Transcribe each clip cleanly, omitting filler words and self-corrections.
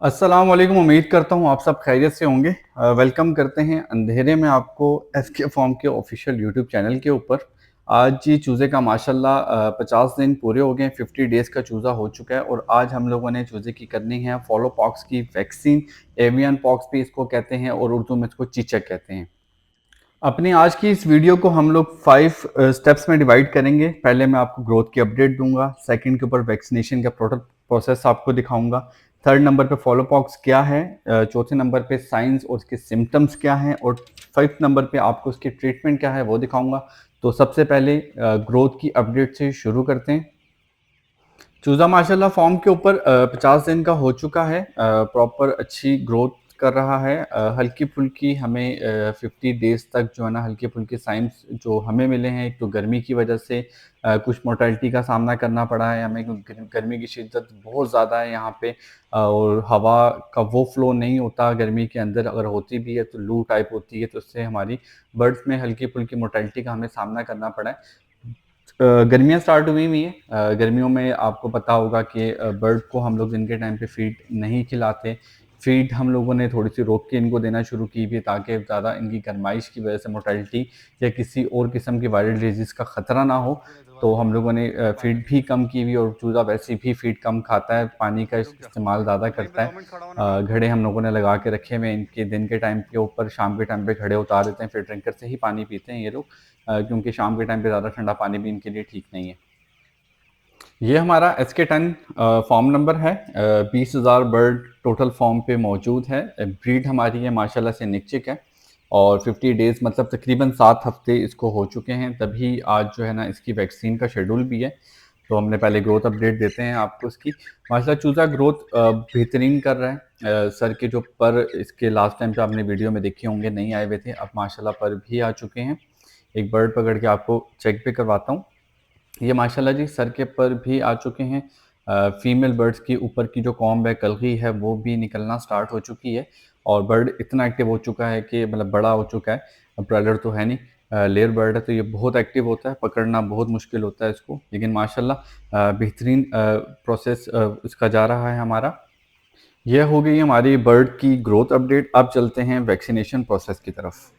अस्सलाम वालेकुम। उम्मीद करता हूँ आप सब खैरियत से होंगे। वेलकम करते हैं अंधेरे में आपको एसके फॉर्म के ऑफिशियल यूट्यूब चैनल के ऊपर। आज जी चूज़े का माशाल्लाह 50 दिन पूरे हो गए, 50 डेज़ का चूज़ा हो चुका है और आज हम लोगों ने चूज़े की करनी है फॉलो पॉक्स की वैक्सीन। एवियन पॉक्स भी इसको कहते हैं और उर्दू में इसको चीचक कहते हैं। अपनी आज की इस वीडियो को हम लोग 5 स्टेप्स में डिवाइड करेंगे। पहले मैं आपको ग्रोथ की अपडेट दूंगा, सेकंड के ऊपर वैक्सीनेशन का प्रोडक्ट प्रोसेस आपको दिखाऊंगा, थर्ड नंबर पे फॉलो पॉक्स क्या है, चौथे नंबर पे साइंस और उसके सिम्टम्स क्या हैं और फिफ्थ नंबर पे आपको उसकी ट्रीटमेंट क्या है वो दिखाऊंगा। तो सबसे पहले ग्रोथ की अपडेट से शुरू करते हैं। चूज़ा माशाल्लाह फॉर्म के ऊपर 50 दिन का हो चुका है, प्रॉपर अच्छी ग्रोथ कर रहा है। हल्की-फुल्की हमें 50 डेज़ तक जो है ना हल्की-फुल्की साइंस जो हमें मिले हैं, एक तो गर्मी की वजह से कुछ मोर्टेलिटी का सामना करना पड़ा है हमें क्योंकि गर्मी की शिद्दत बहुत ज़्यादा है यहाँ पे, और हवा का वो फ्लो नहीं होता गर्मी के अंदर, अगर होती भी है तो लू टाइप होती है, तो उससे हमारी बर्ड्स में हल्की-फुल्की मोर्टेलिटी का हमें सामना करना पड़ा है। गर्मियाँ स्टार्ट हुई हुई हैं। गर्मियों में आपको पता होगा कि बर्ड को हम लोग दिन के टाइम पे फीड नहीं खिलाते। फीड हम लोगों ने थोड़ी-सी रोक के इनको देना शुरू की भी ताकि ज़्यादा इनकी गर्माइश की वजह से मोर्टेलिटी या किसी और किस्म की वायरल डिजीज़ का ख़तरा ना हो। तो हम लोगों ने फीड भी कम की हुई और चूज़ा वैसे भी फीड कम खाता है, पानी का इस्तेमाल ज़्यादा वहीं पे करता है। 2 मिनट खड़ा होना मैं। घड़े हम लोगों ने लगा के रखे हुए हैं इनके दिन के टाइम के ऊपर, शाम के टाइम पे घड़े उतार देते हैं, फिर टैंकर से ही पानी पीते हैं ये लोग। क्योंकि शाम के टाइम पे ज़्यादा ठंडा पानी भी इनके लिए ठीक नहीं है। ये हमारा SK10 फॉर्म नंबर है। 20,000 बर्ड टोटल फॉर्म पे मौजूद है। ब्रीड हमारी है माशाल्लाह से निकचिक है और 50 डेज़ मतलब तकरीबन 7 हफ्ते इसको हो चुके हैं, तभी आज जो है ना इसकी वैक्सीन का शेड्यूल भी है। तो हमने पहले ग्रोथ अपडेट देते हैं आपको इसकी। माशाल्लाह चूज़ा ग्रोथ बेहतरीन कर रहा है। सर के जो पर इसके लास्ट टाइम पे आपने वीडियो में देखे होंगे नहीं आए हुए थे, अब माशाल्लाह पर भी आ चुके हैं। एक बर्ड पकड़ के आपको चेक भी करवाता हूँ। ये माशाल्लाह जी सर के पर भी आ चुके हैं। फीमेल बर्ड्स की ऊपर की जो कॉम्ब है, कलगी है, वो भी निकलना स्टार्ट हो चुकी है और बर्ड इतना एक्टिव हो चुका है कि मतलब बड़ा हो चुका है। ब्रायलर तो है नहीं, लेयर बर्ड है, तो ये बहुत एक्टिव होता है, पकड़ना बहुत मुश्किल होता है इसको, लेकिन माशाल्लाह बेहतरीन प्रोसेस इसका जा रहा है हमारा। यह हो गई हमारी बर्ड की ग्रोथ अपडेट। अब चलते हैं वैक्सीनेशन प्रोसेस की तरफ।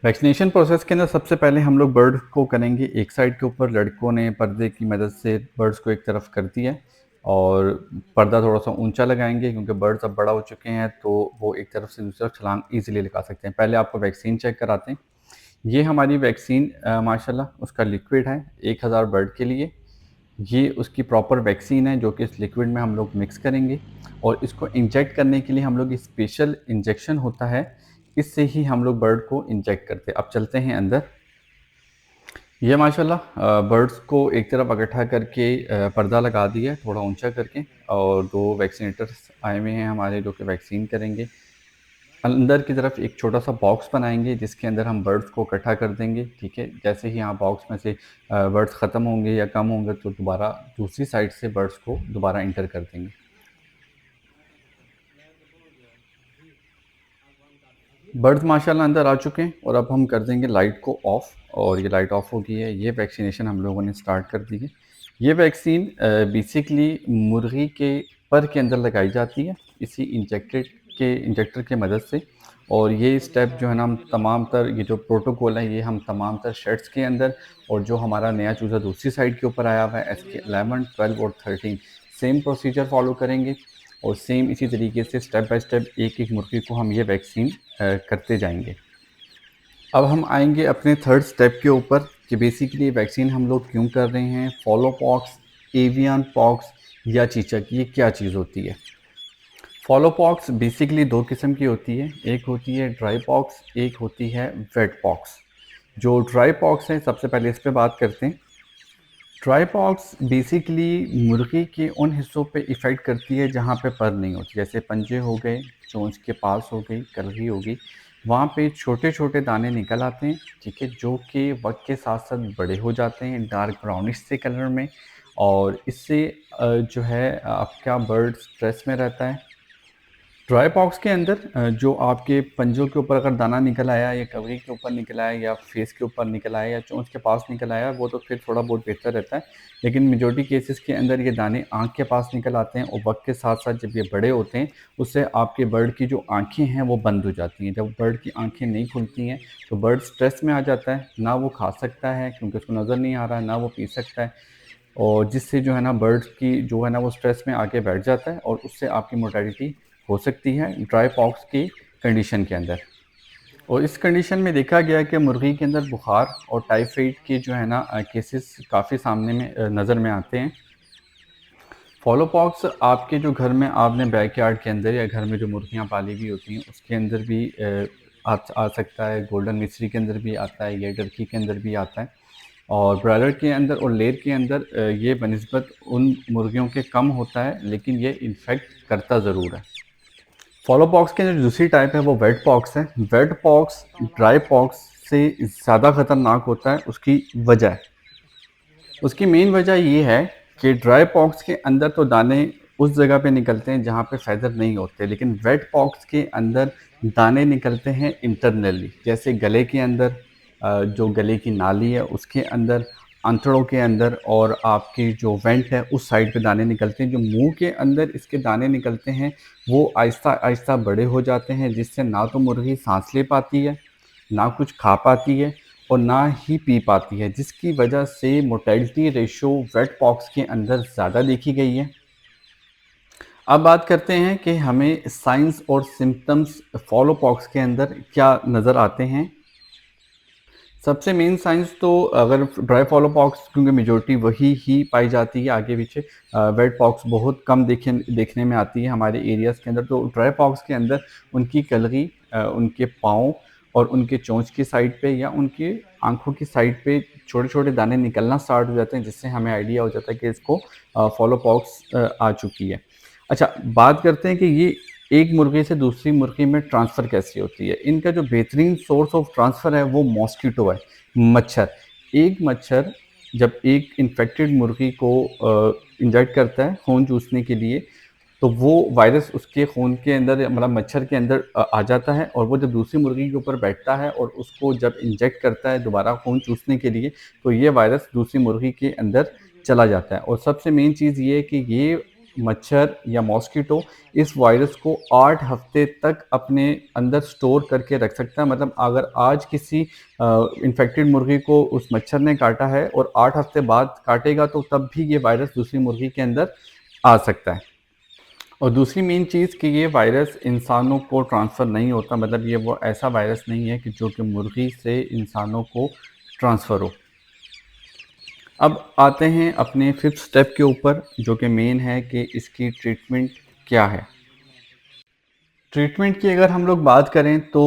वैक्सीनेशन प्रोसेस के अंदर सबसे पहले हम लोग बर्ड को करेंगे एक साइड के ऊपर। लड़कों ने पर्दे की मदद से बर्ड्स को एक तरफ कर दिया है और पर्दा थोड़ा सा ऊंचा लगाएंगे क्योंकि बर्ड्स अब बड़ा हो चुके हैं तो वो एक तरफ से दूसरी तरफ छलांग ईजिली लगा सकते हैं। पहले आपको वैक्सीन चेक कराते हैं। ये हमारी वैक्सीन माशाल्लाह उसका लिक्विड है 1000 बर्ड के लिए। ये उसकी प्रॉपर वैक्सीन है जो कि इस लिक्विड में हम लोग मिक्स करेंगे और इसको इंजेक्ट करने के लिए हम लोग स्पेशल इंजेक्शन होता है, इससे ही हम लोग बर्ड को इंजेक्ट करते हैं। अब चलते हैं अंदर। ये माशाल्लाह बर्ड्स को एक तरफ इकट्ठा करके पर्दा लगा दिया है थोड़ा ऊंचा करके, और 2 वैक्सीनेटर्स आए हुए हैं हमारे जो कि वैक्सीन करेंगे। अंदर की तरफ एक छोटा-सा बॉक्स बनाएँगे जिसके अंदर हम बर्ड्स को इकट्ठा कर देंगे, ठीक है? जैसे ही यहाँ बॉक्स में से बर्ड्स ख़त्म होंगे या कम होंगे तो दोबारा दूसरी साइड से बर्ड्स को दोबारा एंटर कर देंगे। बर्ड्स माशाल्लाह अंदर आ चुके हैं और अब हम कर देंगे लाइट को ऑफ़, और ये लाइट ऑफ़ हो गई है। ये वैक्सीनेशन हम लोगों ने स्टार्ट कर दी है। ये वैक्सीन बेसिकली मुर्गी के पर के अंदर लगाई जाती है, इसी इंजेक्टर के मदद से। और ये स्टेप जो है ना हम तमाम तर ये जो प्रोटोकॉल है ये हम तमाम तर शेड्स के अंदर, और जो हमारा नया चूज़ा दूसरी साइड के ऊपर आया हुआ है SK11, 12 और 13, सेम प्रोसीजर फ़ॉलो करेंगे और सेम इसी तरीके से स्टेप बाय स्टेप एक-एक मुर्गी को हम ये वैक्सीन करते जाएँगे। अब हम आएँगे अपने थर्ड स्टेप के ऊपर कि बेसिकली वैक्सीन हम लोग क्यों कर रहे हैं, फॉलो पॉक्स, एवियन पॉक्स या चीचक, ये क्या चीज़ होती है? फॉलो पॉक्स बेसिकली 2 किस्म की होती है, एक होती है ड्राई पॉक्स, एक होती है वेट पॉक्स। जो ड्राई पॉक्स है सबसे पहले इस पे बात करते हैं। ड्राई पॉक्स बेसिकली मुर्गी के उन हिस्सों पे इफ़ेक्ट करती है जहाँ पे पर नहीं होती, जैसे पंजे हो गए, चोंच के पास हो गई, कलगी हो गई, वहाँ पे छोटे-छोटे दाने निकल आते हैं, ठीक है? जो कि वक़्त के साथ-साथ बड़े हो जाते हैं डार्क ब्राउनिश से कलर में, और इससे जो है आपका बर्ड स्ट्रेस में रहता है। ड्राई पॉक्स के अंदर जो आपके पंजों के ऊपर अगर दाना निकल आया या कवरी के ऊपर निकल आया या फेस के ऊपर निकल आया या चोंच के पास निकल आया, वो तो फिर थोड़ा बहुत बेहतर रहता है। लेकिन मेजॉरिटी केसेस के अंदर ये दाने आँख के पास निकल आते हैं और वक्त के साथ साथ जब ये बड़े होते हैं, उससे आपके बर्ड की जो आँखें हैं वो बंद हो जाती हैं। जब बर्ड की आँखें नहीं खुलती हैं तो बर्ड स्ट्रेस में आ जाता है, ना वो खा सकता है क्योंकि उसको नज़र नहीं आ रहा है, ना वो पी सकता है, और जिससे जो है ना बर्ड्स की जो है ना वो स्ट्रेस में आके बैठ जाता है और उससे आपकी मोर्टेलिटी हो सकती है ड्राई पॉक्स की कंडीशन के अंदर। और इस कंडीशन में देखा गया कि मुर्गी के अंदर बुखार और टाइफाइड के जो है ना केसेस काफ़ी सामने में नज़र में आते हैं। फॉलो पॉक्स आपके जो घर में आपने बैकयार्ड के अंदर या घर में जो मुर्गियाँ पाली हुई होती हैं उसके अंदर भी आ सकता है, गोल्डन मिस्री के अंदर भी आता है, ये टर्की के अंदर भी आता है, और ब्रॉयलर के अंदर और लेयर के अंदर ये बनिस्बत उन मुर्गियों के कम होता है, लेकिन ये इन्फेक्ट करता ज़रूर है। फॉलो पॉक्स की जो दूसरी टाइप है वो वेट पॉक्स है। वेट पॉक्स ड्राई पॉक्स से ज़्यादा खतरनाक होता है। उसकी मेन वजह ये है कि ड्राई पॉक्स के अंदर तो दाने उस जगह पे निकलते हैं जहाँ पे फैदर नहीं होते, लेकिन वेट पॉक्स के अंदर दाने निकलते हैं इंटरनली, जैसे गले के अंदर, जो गले की नाली है उसके अंदर, आंतड़ों के अंदर, और आपकी जो वेंट है उस साइड पे दाने निकलते हैं। जो मुंह के अंदर इसके दाने निकलते हैं वो आहिस्ता आहिस्ता बड़े हो जाते हैं, जिससे ना तो मुर्गी सांस ले पाती है, ना कुछ खा पाती है, और ना ही पी पाती है, जिसकी वजह से मोर्टेलिटी रेशो वेट पॉक्स के अंदर ज़्यादा देखी गई है। अब बात करते हैं कि हमें साइंस और सिम्पटम्स फॉलो पॉक्स के अंदर क्या नज़र आते हैं। सबसे मेन साइंस तो अगर ड्राई फॉलो पॉक्स, क्योंकि मेजॉरिटी वही ही पाई जाती है, आगे पीछे वेट पॉक्स बहुत कम देखने में आती है हमारे एरियाज़ के अंदर। तो ड्राई पॉक्स के अंदर उनकी कलगी, उनके पाँव और उनके चोंच की साइड पे या उनकी आँखों की साइड पे छोटे-छोटे दाने निकलना स्टार्ट हो जाते हैं, जिससे हमें आइडिया हो जाता है कि इसको फॉलो पॉक्स आ चुकी है। अच्छा, बात करते हैं कि ये एक मुर्गी से दूसरी मुर्गी में ट्रांसफ़र कैसे होती है। इनका जो बेहतरीन सोर्स ऑफ ट्रांसफ़र है वो मॉस्किटो है, मच्छर। एक मच्छर जब एक इन्फेक्टेड मुर्गी को इंजेक्ट करता है खून चूसने के लिए, तो वो वायरस उसके खून के अंदर, मतलब मच्छर के अंदर आ जाता है, और वो जब दूसरी मुर्गी के ऊपर बैठता है और उसको जब इंजेक्ट करता है दोबारा खून चूसने के लिए, तो ये वायरस दूसरी मुर्गी के अंदर चला जाता है। और सबसे मेन चीज़ ये है कि ये मच्छर या मॉस्किटो इस वायरस को 8 हफ्ते तक अपने अंदर स्टोर करके रख सकता है। मतलब अगर आज किसी इन्फेक्टेड मुर्गी को उस मच्छर ने काटा है और 8 हफ्ते बाद काटेगा, तो तब भी ये वायरस दूसरी मुर्गी के अंदर आ सकता है। और दूसरी मेन चीज़ कि ये वायरस इंसानों को ट्रांसफ़र नहीं होता, मतलब ये वो ऐसा वायरस नहीं है कि जो कि मुर्गी से इंसानों को ट्रांसफ़र हो। अब आते हैं अपने 5th स्टेप के ऊपर, जो कि मेन है कि इसकी ट्रीटमेंट क्या है। ट्रीटमेंट की अगर हम लोग बात करें तो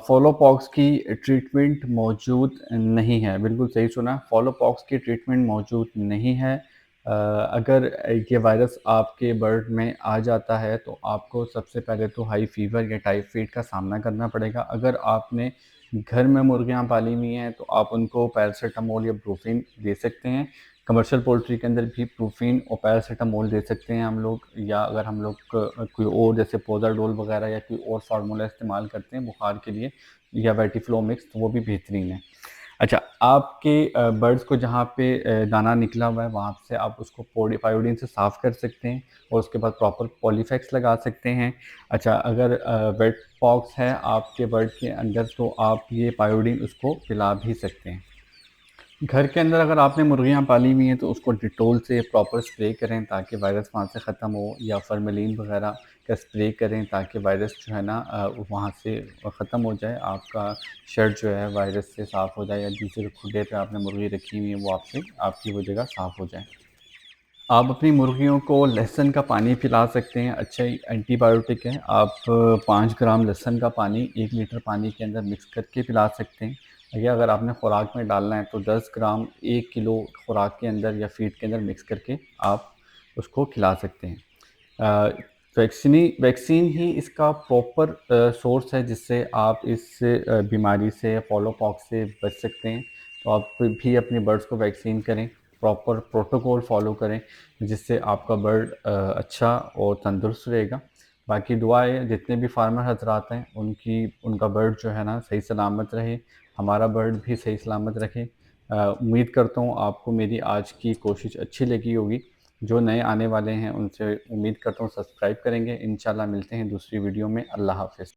फॉलो पॉक्स की ट्रीटमेंट मौजूद नहीं है। बिल्कुल सही सुना, फॉलो पॉक्स की ट्रीटमेंट मौजूद नहीं है। अगर ये वायरस आपके बर्ड में आ जाता है तो आपको सबसे पहले तो हाई फीवर या टाइफाइड का सामना करना पड़ेगा। अगर आपने घर में मुर्गियाँ पाली हुई हैं तो आप उनको पैरासिटामोल या ब्रूफिन दे सकते हैं। कमर्शियल पोल्ट्री के अंदर भी प्रूफिन और पैरासिटामोल दे सकते हैं हम लोग, या अगर हम लोग कोई और जैसे पोज़ाडोल वगैरह या कोई और फार्मूला इस्तेमाल करते हैं बुखार के लिए, या वेटिफ्लो मिक्स, तो वो भी बेहतरीन है। अच्छा, आपके बर्ड्स को जहाँ पे दाना निकला हुआ है वहाँ से आप उसको पायोडीन से साफ़ कर सकते हैं और उसके बाद प्रॉपर पॉलीफेक्स लगा सकते हैं। अच्छा, अगर वेट पॉक्स है आपके बर्ड के अंदर तो आप ये पायोडीन उसको पिला भी सकते हैं। घर के अंदर अगर आपने मुर्गियाँ पाली हुई हैं तो उसको डिटॉल से प्रॉपर स्प्रे करें ताकि वायरस वहाँ से ख़त्म हो, या फॉर्मेलिन वगैरह का स्प्रे करें ताकि वायरस जो है ना वहाँ से ख़त्म हो जाए, आपका शेड जो है वायरस से साफ़ हो जाए, या दूसरे खुडे पे आपने मुर्गी रखी हुई है वो आपसे आपकी वो जगह साफ़ हो जाए। आप अपनी मुर्गियों को लहसुन का पानी पिला सकते हैं, अच्छा एंटीबायोटिक है। आप 5 ग्राम लहसुन का पानी 1 लीटर पानी के अंदर मिक्स करके पिला सकते हैं, या अगर आपने खुराक में डालना है तो 10 ग्राम 1 किलो खुराक के अंदर या फीड के अंदर मिक्स करके आप उसको खिला सकते हैं। वैक्सीन ही इसका प्रॉपर सोर्स है जिससे आप इस बीमारी से, फॉलो पॉक्स से बच सकते हैं। तो आप भी अपने बर्ड्स को वैक्सीन करें, प्रॉपर प्रोटोकॉल फॉलो करें, जिससे आपका बर्ड अच्छा और तंदुरुस्त रहेगा। बाकी दुआ है जितने भी फार्मर हज़रात हैं उनका बर्ड जो है ना सही सलामत रहे, हमारा बर्ड भी सही सलामत रखे। उम्मीद करता हूँ आपको मेरी आज की कोशिश अच्छी लगी होगी। जो नए आने वाले हैं उनसे उम्मीद करता हूँ सब्सक्राइब करेंगे। इंशाल्लाह मिलते हैं दूसरी वीडियो में। अल्लाह हाफ़िज़।